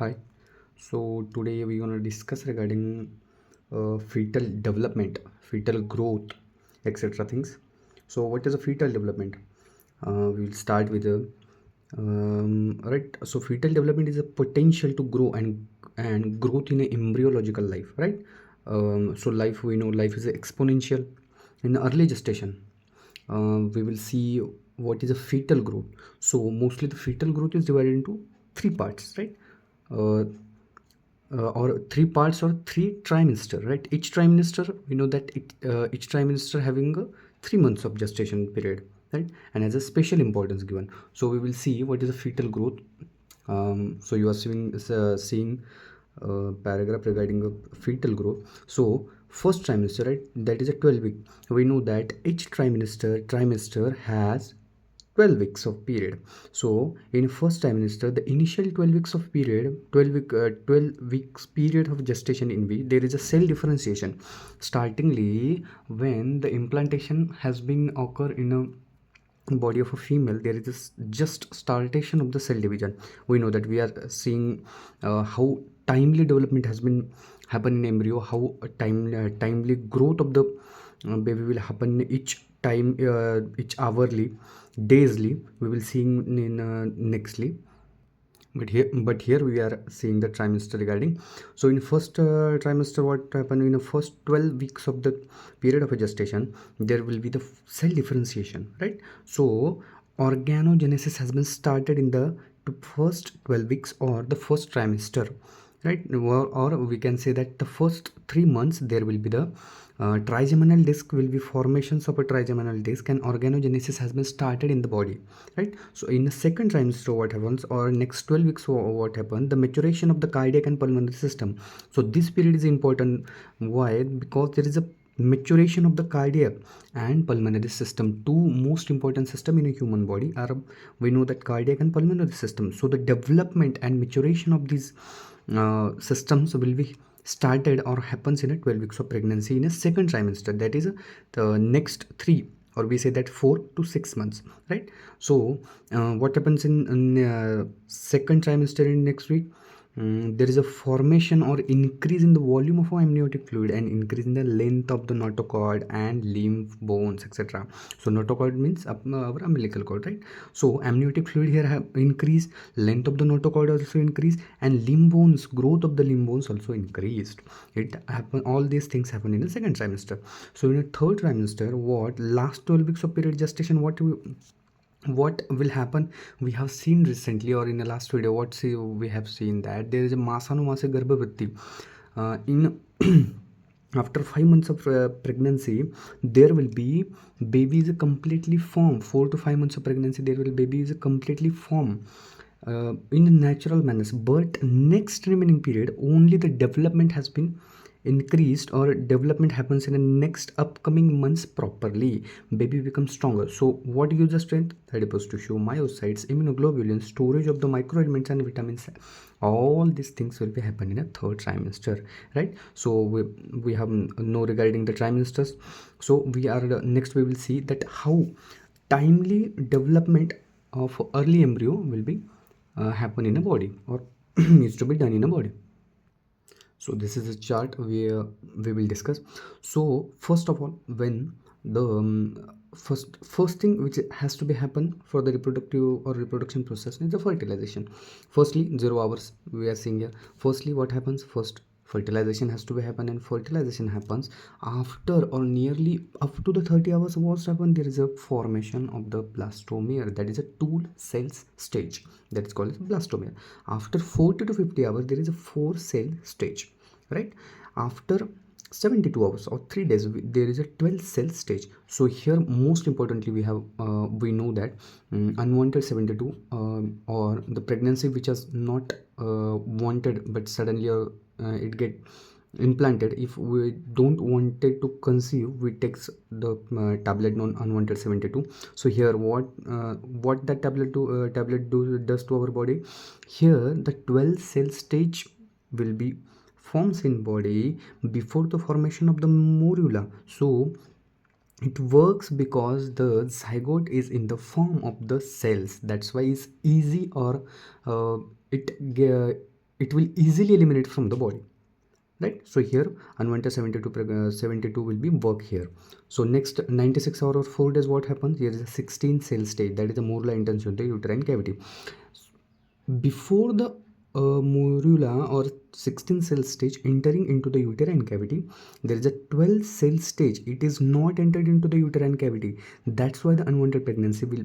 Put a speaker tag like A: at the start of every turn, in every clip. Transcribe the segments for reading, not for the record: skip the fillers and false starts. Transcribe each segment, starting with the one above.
A: Hi. So today we're gonna discuss regarding fetal development, fetal growth, etc. things. So what is a fetal development? We'll start with a right. So fetal development is a potential to grow and growth in a embryological life, right? So life, we know life is exponential. In the early gestation, we will see what is a fetal growth. So mostly the fetal growth is divided into three parts, right? uh, or three parts or three trimester, right? Each trimester, we know that each trimester having a 3 months of gestation period, right? And has a special importance given. So we will see what is a fetal growth. So you are seeing paragraph regarding a fetal growth. So first trimester, right, that is a 12 week. We know that each trimester has 12 weeks of period. So in first trimester, the initial 12 weeks of period, 12 weeks period of gestation, in which there is a cell differentiation startingly when the implantation has been occur in a body of a female. There is this just startation of the cell division. We know that we are seeing how timely development has been happen in embryo, how timely growth of the baby will happen each hourly, daysly. We will see in nextly. But here we are seeing the trimester regarding. So in first trimester, what happened in the first 12 weeks of the period of a gestation, there will be the cell differentiation, right? So organogenesis has been started in the first 12 weeks or the first trimester, right? Or we can say that the first 3 months there will be the trigeminal disc will be formations of a trigeminal disc, and organogenesis has been started in the body, right? So in the second trimester, what happens, or next 12 weeks, what happened, the maturation of the cardiac and pulmonary system. So this period is important. Why? Because there is a maturation of the cardiac and pulmonary system, two most important system in a human body are, we know that, cardiac and pulmonary system. So the development and maturation of these systems will be started or happens in a 12 weeks of pregnancy in a second trimester, that is the next 3, or we say that 4 to 6 months, right? So what happens in second trimester in next week? There is a formation or increase in the volume of amniotic fluid and increase in the length of the notochord and lymph bones, etc. So notochord means our umbilical cord, right? So amniotic fluid here have increased, length of the notochord also increased, and limb bones, growth of the limb bones also increased. It happen, all these things happen in the second trimester. So in a third trimester, what last 12 weeks of period gestation, what will happen, we have seen recently, or in the last video, we have seen that there is a masanumase garbhavritti. In after 5 months of pregnancy, there will be baby is completely formed. 4 to 5 months of pregnancy, there will baby is completely formed in a natural manner. But next remaining period, only the development has been increased, or development happens in the next upcoming months properly. Baby becomes stronger. So what gives the strength? Adipose tissue, myocytes, immunoglobulins, storage of the microelements and vitamins. All these things will be happening in a third trimester, right? So we have know regarding the trimesters. So we are next, we will see that how timely development of early embryo will be happen in a body, or needs to be done in a body. So this is a chart we will discuss. So first of all, when the first thing which has to be happen for the reproductive or reproduction process is the fertilization. Firstly, 0 hours we are seeing here. Firstly, what happens first? Fertilization has to be happen, and fertilization happens after or nearly up to the 30 hours. What's happened? There is a formation of the blastomere, that is a tool cells stage, that is called as blastomere. After 40 to 50 hours, there is a 4 cell stage, right? After 72 hours or 3 days, there is a 12 cell stage. So here, most importantly, we know that unwanted 72, or the pregnancy which is not wanted, but suddenly it get implanted. If we don't wanted to conceive, we takes the tablet known unwanted 72. So here, what that does to our body? Here the 12 cell stage will be forms in body before the formation of the morula. So it works because the zygote is in the form of the cells. That's why it's easy, or uh, it it will easily eliminate from the body, right? So here unwanted 72 will be work here. So next 96 hour or 4 days, what happens? Here is a 16 cell stage, that is the morula intention of the uterine cavity. Before the morula or 16 cell stage entering into the uterine cavity, there is a 12 cell stage. It is not entered into the uterine cavity. That's why the unwanted pregnancy will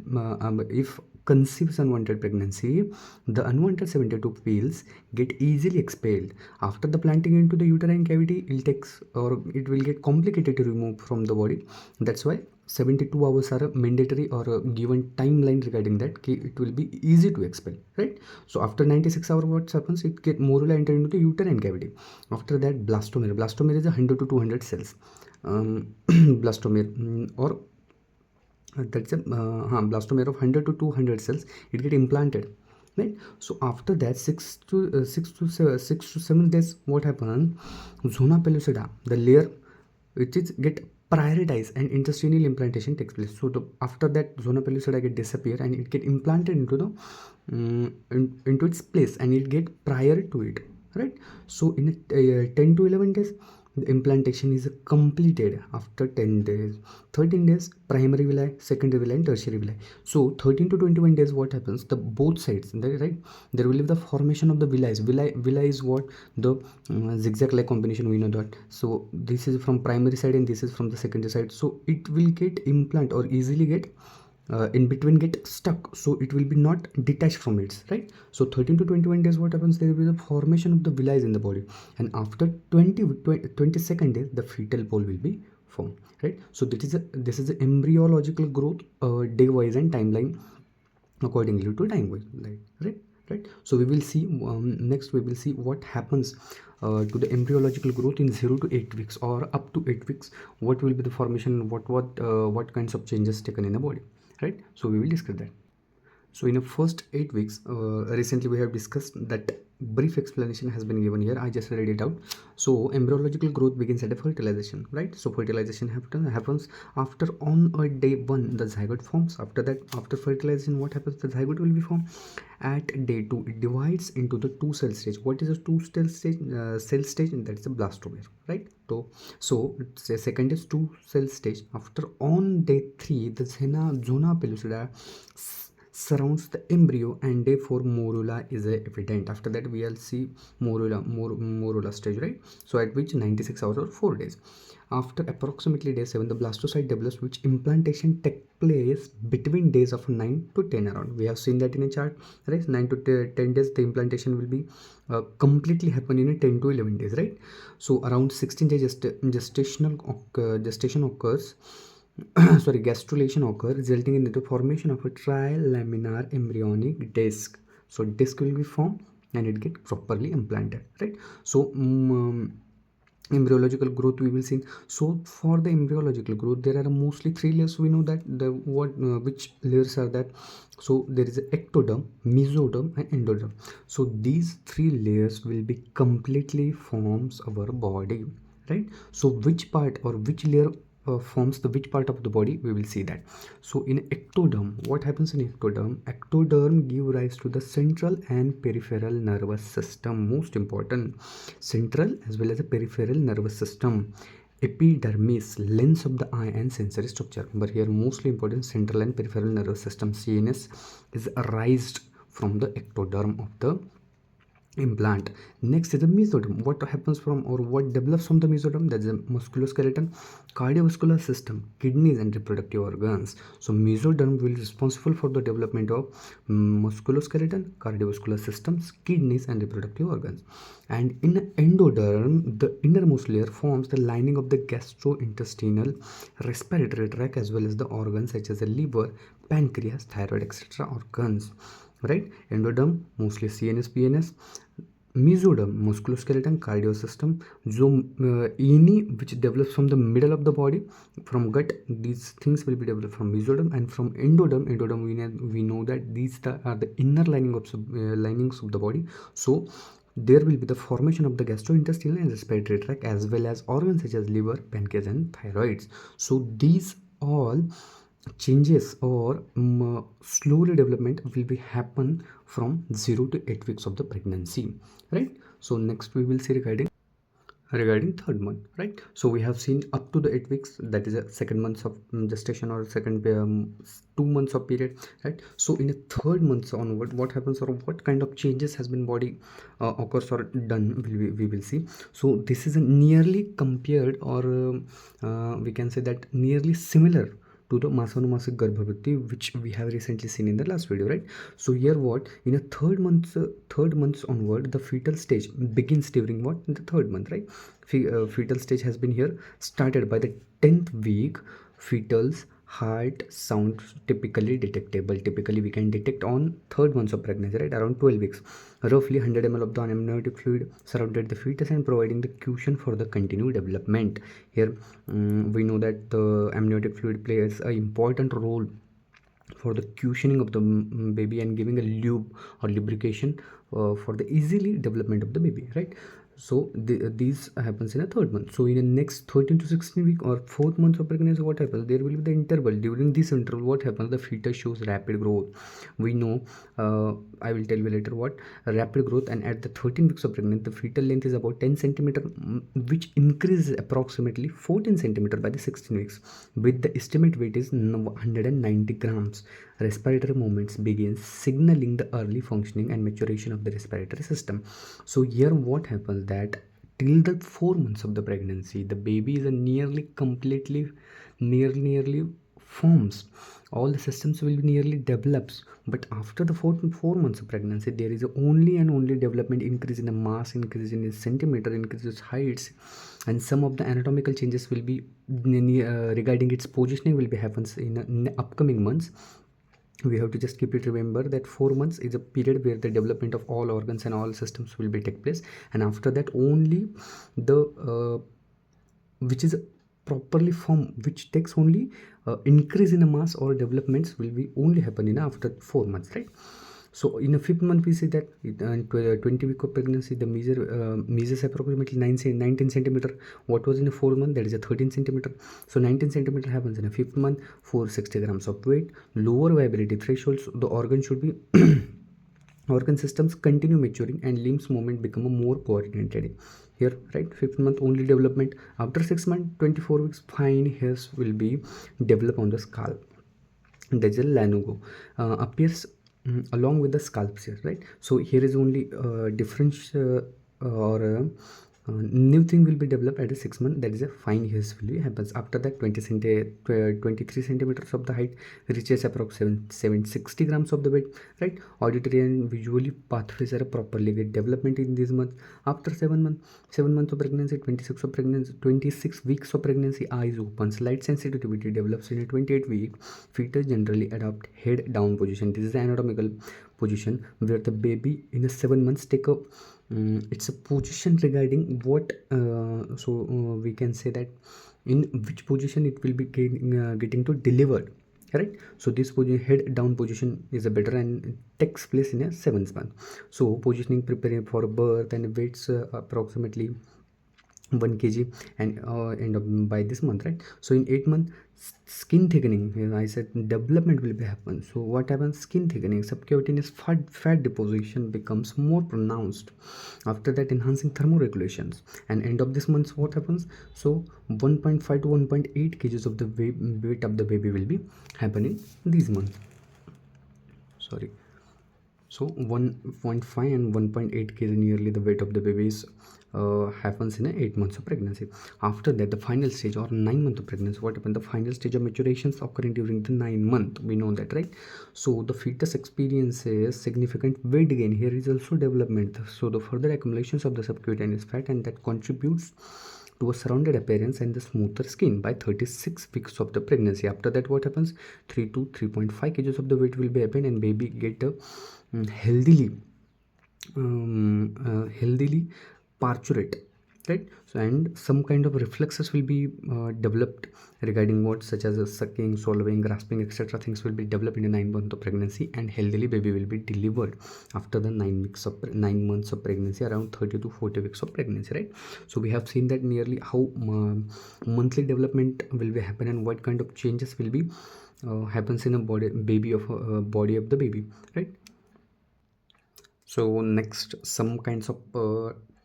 A: if conceives unwanted pregnancy, the unwanted 72 pills get easily expelled. After the planting into the uterine cavity, it will get complicated to remove from the body. That's why 72 hours are a mandatory or a given timeline regarding that. It will be easy to expel, right? So after 96 hours, what happens? It get morula enter into the uterine cavity. After that, blastomere is 100 to 200 cells. Blastomere or that's a blastomere of 100 to 200 cells, it get implanted, right? So after that 6 to 7 days, what happens? Zona pellucida, the layer which is get prioritized and intestinal implantation takes place. So after that zona pellucida get disappear and it get implanted into the into its place, and it get prior to it, right? So in 10 to 11 days, the implantation is completed. After 10 days, 13 days, primary villi, secondary villi, and tertiary villi. So 13 to 21 days, what happens? The both sides, right? There will be the formation of the villi. Villi is what? The zigzag like combination, we know that. So this is from primary side and this is from the secondary side. So it will get implant or easily get in between get stuck, so it will be not detached from it, right? So 13 to 21 days, what happens? There will be the formation of the villi in the body, and after 22nd day, the fetal pole will be formed, right? So this is the embryological growth day wise and timeline accordingly to time wise, right? So we will see next we will see what happens to the embryological growth in 0 to 8 weeks or up to 8 weeks. What will be the formation, what kinds of changes taken in the body, right? So we will discuss that. So in the first 8 weeks, recently we have discussed that. Brief explanation has been given here, I just read it out. So embryological growth begins at a fertilization, right? So fertilization happens after on a day 1 the zygote forms. After that, after fertilization, what happens? The zygote will be formed. At day 2, it divides into the 2 cell stage. What is a 2 cell stage? And that's a blastomere, right? So the second is 2 cell stage. After on day 3, the zona pellucida surrounds the embryo, and day 4 morula is evident. After that, we will see morula stage, right? So at which 96 hours or 4 days. After approximately day 7, the blastocyte develops, which implantation take place between days of 9 to 10 around. We have seen that in a chart, right? 9 to 10 days, the implantation will be completely happen in a 10 to 11 days, right? So around 16 days gestation occurs. Sorry, gastrulation occurs, resulting in the formation of a trilaminar embryonic disc. So disc will be formed and it get properly implanted, right? So embryological growth we will see. So for the embryological growth, there are mostly 3 layers. We know that which layers are that. So there is ectoderm, mesoderm, and endoderm. So these 3 layers will be completely forms our body, right? So which part or which layer forms the which part of the body, we will see that. So in ectoderm, what happens in ectoderm give rise to the central and peripheral nervous system. Most important, central as well as the peripheral nervous system. Epidermis, lens of the eye and sensory structure. But here mostly important, central and peripheral nervous system, CNS, is arised from the ectoderm of the implant. Next is the mesoderm. What happens from or what develops from the mesoderm? That's the musculoskeleton, cardiovascular system, kidneys, and reproductive organs. So mesoderm will be responsible for the development of musculoskeleton, cardiovascular systems, kidneys, and reproductive organs. And in endoderm, the innermost layer forms the lining of the gastrointestinal, respiratory tract, as well as the organs such as the liver, pancreas, thyroid, etc. organs, right? Endoderm mostly CNS, PNS. Mesoderm, musculoskeleton, cardio system. Any which develops from the middle of the body, from gut, these things will be developed from mesoderm. And from endoderm, we know that these are the inner linings of the body. So there will be the formation of the gastrointestinal and respiratory tract, as well as organs such as liver, pancreas, and thyroids. So these all changes or slowly development will be happen from 0 to 8 weeks of the pregnancy, right? So next we will see regarding third month, right? So we have seen up to the 8 weeks, that is a second month of gestation, or second 2 months of period, right? So in a third month onward, what happens, or what kind of changes has been body occurs or done, we will see. So this is a nearly compared, or we can say that nearly similar to the masanumasik garbhavruti, which we have recently seen in the last video, right? So here what, in a third months onward, the fetal stage begins during what, in the third month, right? Fetal stage has been here started by the 10th week. Fetal's heart sounds typically we can detect on third months of pregnancy, right? Around 12 weeks, roughly 100 ml of the amniotic fluid surrounded the fetus and providing the cushion for the continued development. Here we know that the amniotic fluid plays an important role for the cushioning of the baby and giving a lube or lubrication for the easily development of the baby, right? So these happens in a third month. So in the next 13 to 16 week or fourth month of pregnancy, what happens, there will be the interval. During this interval, what happens, the fetus shows rapid growth. We know, I will tell you later what rapid growth. And at the 13 weeks of pregnancy, the fetal length is about 10 centimeter, which increases approximately 14 centimeter by the 16 weeks, with the estimate weight is 190 grams. Respiratory movements begin, signaling the early functioning and maturation of the respiratory system. So here what happens, that till the 4 months of the pregnancy, the baby is a nearly forms. All the systems will be nearly develops. But after the 4 months of pregnancy, there is only development, increase in the mass, increase in the centimeter, increase in heights, and some of the anatomical changes will be regarding its positioning will be happens in the upcoming months. We have to just keep it remember that 4 months is a period where the development of all organs and all systems will be take place, and after that only the which is properly formed, which takes only increase in the mass or developments will be only happen in after 4 months, right? So in a fifth month, we say that in 20 week of pregnancy, the measures approximately 19 centimeter. What was in the 4 month, that is a 13 centimeter. So 19 centimeter happens in a fifth month. 460 grams of weight, lower viability thresholds. The organ should be organ systems continue maturing and limbs movement become more coordinated. Here, right, fifth month only development. After 6 months, 24 weeks, fine hairs will be developed on the scalp. That's a lanugo appears along with the scalp here, right? So here is only difference or new thing will be developed at a 6 month, that is a fine hairs will be happens. After that 23 centimeters of the height, reaches approximately 760 grams of the weight, right? Auditory and visually pathways are properly get development in this month. After 7 months of pregnancy, 26 weeks of pregnancy, eyes opens, light sensitivity develops. In a 28 week, fetus generally adopt head down position. This is the anatomical position where the baby in a 7 months take up. It's a position regarding what we can say that in which position it will be getting to delivered, right? So this position, head down position, is a better and it takes place in a 7th month. So positioning preparing for birth and weights approximately 1 kg and end up by this month, right? So in 8 month, skin thickening, I said development will be happen. So what happens, skin thickening, subcutaneous fat deposition becomes more pronounced. After that, enhancing thermoregulations, and end of this month, what happens, so 1.5 to 1.8 kgs of the weight of the baby will be happening this month, sorry. So 1.5 and 1.8 kg nearly the weight of the babies happens in 8 months of pregnancy. After that, the final stage or 9 month of pregnancy, what happened, the final stage of maturations occurring during the 9 month, we know that, right? So the fetus experiences significant weight gain. Here is also development, so the further accumulations of the subcutaneous fat, and that contributes to a surrounded appearance and the smoother skin by 36 weeks of the pregnancy. After that, what happens, 3 to 3.5 kgs of the weight will be happen, and baby get a healthily parturate, right? So and some kind of reflexes will be developed regarding what, such as sucking, swallowing, grasping, etc. things will be developed in a 9 month of pregnancy, and healthily baby will be delivered after the 9 months of pregnancy, around 30 to 40 weeks of pregnancy, right? So we have seen that nearly how monthly development will be happen and what kind of changes will be happens in a body of the baby, right? So next, some kinds of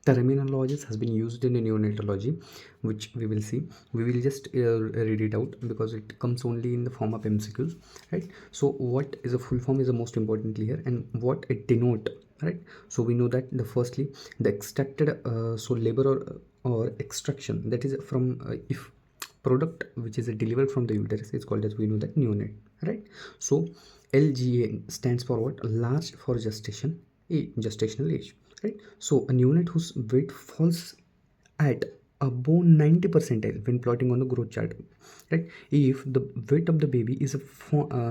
A: terminologies has been used in neonatology, which we will see. We will just read it out because it comes only in the form of MCQs, right? So what is a full form is the most importantly here, and what it denote, right? So we know that the firstly the extracted so labor or extraction, that is from if product which is delivered from the uterus is called as, we know that, neonate, right? So LGA stands for what? Large for gestation age, gestational age, right? So a neonate whose weight falls at above 90 percentile when plotting on the growth chart, right? If the weight of the baby is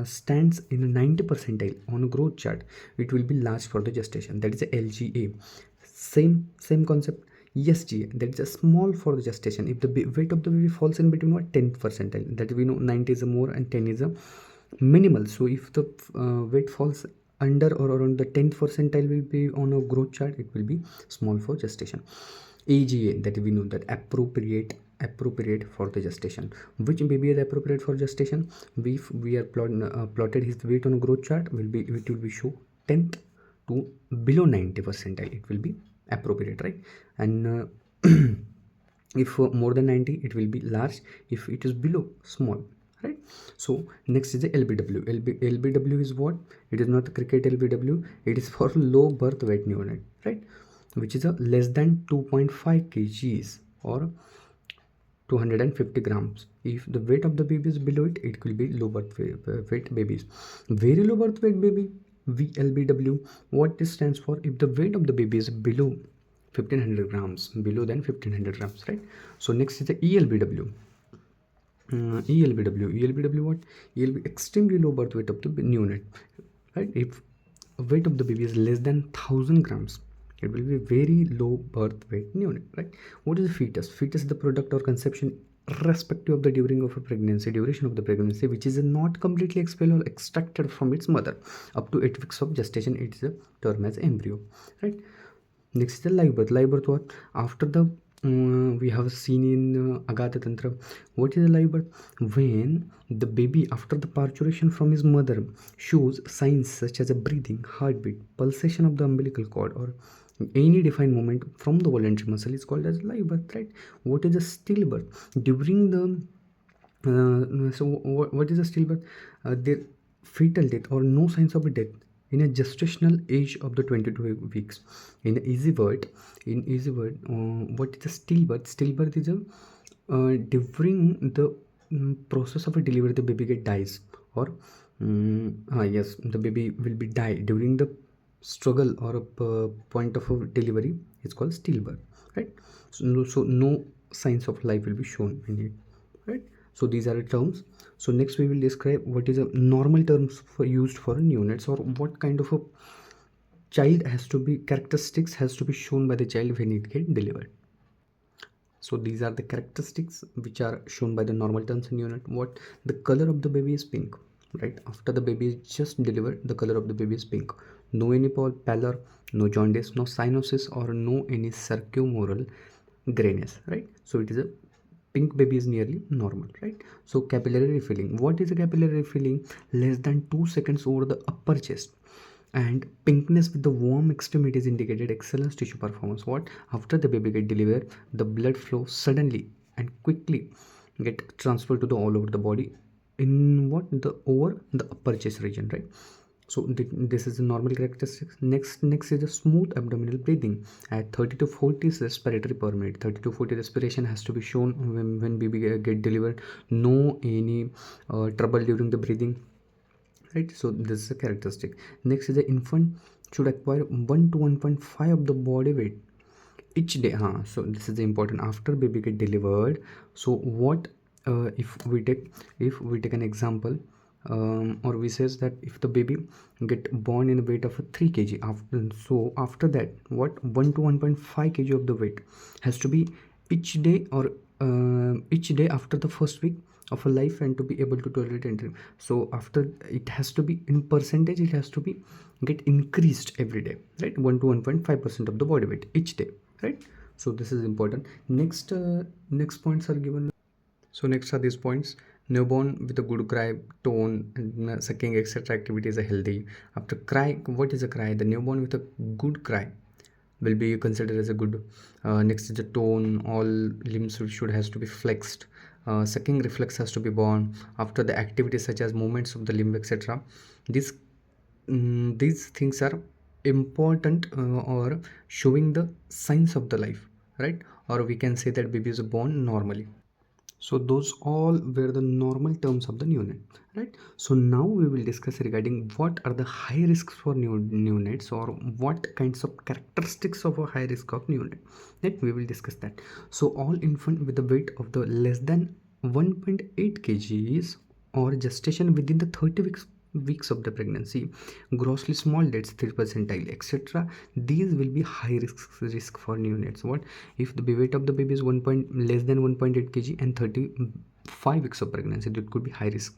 A: stands in a 90 percentile on a growth chart, it will be large for the gestation, that is a LGA. Same concept. SGA, that is a small for the gestation if the weight of the baby falls in between what, 10th percentile, that we know 90 is a more and 10 is a minimal. So if the weight falls under or around the 10th percentile will be on a growth chart, it will be small for gestation. AGA, that we know that appropriate for the gestation. Which baby is appropriate for gestation? If we are plotted his weight on a growth chart, it will be show 10th to below 90 percentile, it will be appropriate, right? And if more than 90, it will be large. If it is below, small, right? So next is the LBW. LBW is what? It is not the cricket LBW, it is for low birth weight neonate, right? Which is a less than 2.5 kgs or 250 grams. If the weight of the baby is below it, it will be low birth weight babies. Very low birth weight baby, VLBW. What this stands for? If the weight of the baby is below 1500 grams, below than 1500 grams, right? So next is the ELBW. ELBW what? ELB, extremely low birth weight of the neonate, right? If weight of the baby is less than 1000 grams, it will be very low birth weight neonate, right? What is the fetus? Fetus is the product or conception irrespective of the duration of the pregnancy, which is not completely expelled or extracted from its mother. Up to 8 weeks of gestation, it is a term as embryo, right? Next is the live birth. Live birth what? After the we have seen in Agatha Tantra. What is a live birth? When the baby after the parturition from his mother shows signs such as a breathing, heartbeat, pulsation of the umbilical cord, or any defined movement from the voluntary muscle is called as live birth, right? What is a stillbirth? During the what is a stillbirth? The fetal death or no signs of a death in a gestational age of the 22 weeks. In easy word, what is a stillbirth? Stillbirth is a during the process of a delivery, the baby dies, or yes, the baby will be die during the struggle or a point of a delivery. It's called stillbirth, right? So no signs of life will be shown in it, right? So these are the terms. So next we will describe what is a normal terms for used for neonates, or what kind of a child has to be, characteristics has to be shown by the child when it get delivered. So these are the characteristics which are shown by the normal terms in neonate. What? The color of the baby is pink, right? After the baby is just delivered, the color of the baby is pink. No any pallor, no jaundice, no cyanosis, or no any circumoral grayness, right? So it is a pink baby is nearly normal, right? So capillary refilling. What is a capillary refilling? Less than 2 seconds over the upper chest, and pinkness with the warm extremities indicated excellent tissue performance. What? After the baby get delivered, the blood flow suddenly and quickly get transferred to the all over the body in what, the over the upper chest region, right? So this is the normal characteristics. Next is the smooth abdominal breathing at 30 to 40 respiratory per minute. 30 to 40 respiration has to be shown when baby get delivered. No any trouble during the breathing, right? So this is a characteristic. Next is the infant should acquire 1 to 1.5 of the body weight each day. So this is the important after baby get delivered. So what if we take an example, or we says that if the baby get born in a weight of 3 kg, after that, what, 1 to 1.5 kg of the weight has to be each day, or each day after the first week of a life, and to be able to tolerate entry. So after, it has to be in percentage, it has to be get increased every day, right? 1 to 1.5% of the body weight each day, right? So this is important. Next points are given. So next are these points. Newborn with a good cry tone and sucking etc activities are healthy. After cry, what is a cry? The newborn with a good cry will be considered as a good. Next is the tone, all limbs should has to be flexed. Sucking reflex has to be born after the activities such as movements of the limb etc. These these things are important, or showing the signs of the life, right? Or we can say that baby is born normally. So those all were the normal terms of the neonate, right? So now we will discuss regarding what are the high risks for neonates, or what kinds of characteristics of a high risk of neonate, right? We will discuss that. So all infant with the weight of the less than 1.8 kgs or gestation within the 30 weeks of the pregnancy, grossly small dates 3 percentile etc, these will be high risk for neonates. What if the weight of the baby is less than 1.8 kg and 35 weeks of pregnancy? That could be high risk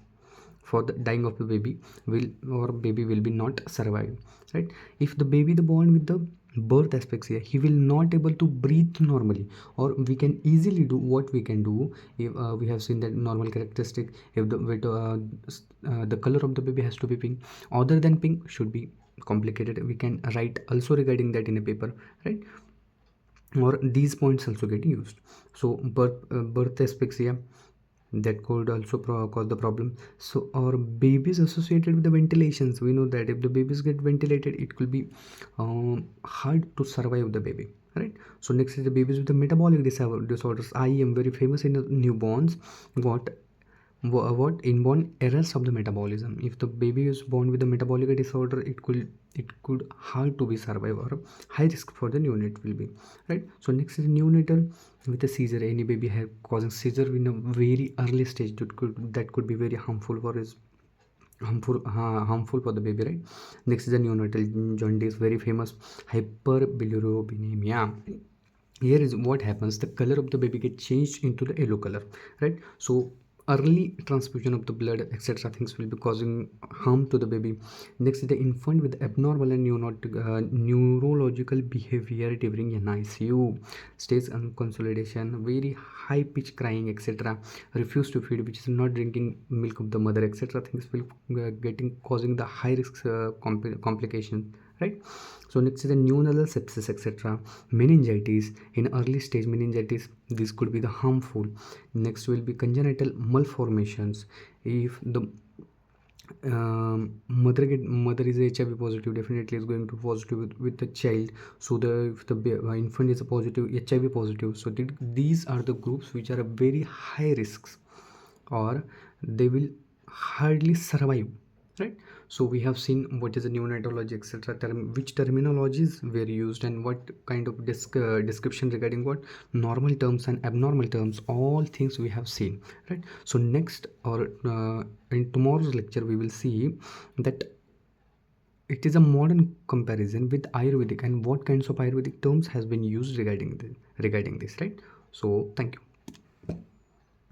A: for the dying of the baby, will or baby will be not survive, right? If the baby the born with the birth asphyxia, he will not able to breathe normally, or we can easily do what we can do. If we have seen that normal characteristic, if the weight, the color of the baby has to be pink, other than pink should be complicated, we can write also regarding that in a paper, right? Or these points also get used. So birth asphyxia, that could also cause the problem. So our babies associated with the ventilations, we know that if the babies get ventilated, it could be hard to survive the baby, right? So next is the babies with the metabolic disorders. I am very famous in the newborns. What inborn errors of the metabolism? If the baby is born with a metabolic disorder, it could hard to be survive, or high risk for the neonate will be, right? So next is neonatal with a seizure. Any baby have causing seizure in a very early stage, that could be very harmful for his harmful for the baby, right? Next is the neonatal jaundice, very famous. Hyperbilirubinemia, here is what happens, the color of the baby get changed into the yellow color, right? So early transfusion of the blood etc things will be causing harm to the baby. Next is the infant with abnormal and neurological behavior during an ICU stage, and consolidation, very high pitch crying etc, refuse to feed, which is not drinking milk of the mother etc things will getting causing the high risk complication, right? So next is the neonatal sepsis etc, meningitis in early stage meningitis, this could be the harmful. Next will be congenital malformations. If the mother is HIV positive, definitely is going to positive with the child. So if the infant is a positive HIV positive, so these are the groups which are a very high risks, or they will hardly survive, right? So we have seen what is a neonatology etc which terminologies were used, and what kind of description regarding what normal terms and abnormal terms, all things we have seen, right? So next, or in tomorrow's lecture, we will see that it is a modern comparison with Ayurvedic, and what kinds of Ayurvedic terms has been used regarding this, right? So thank you.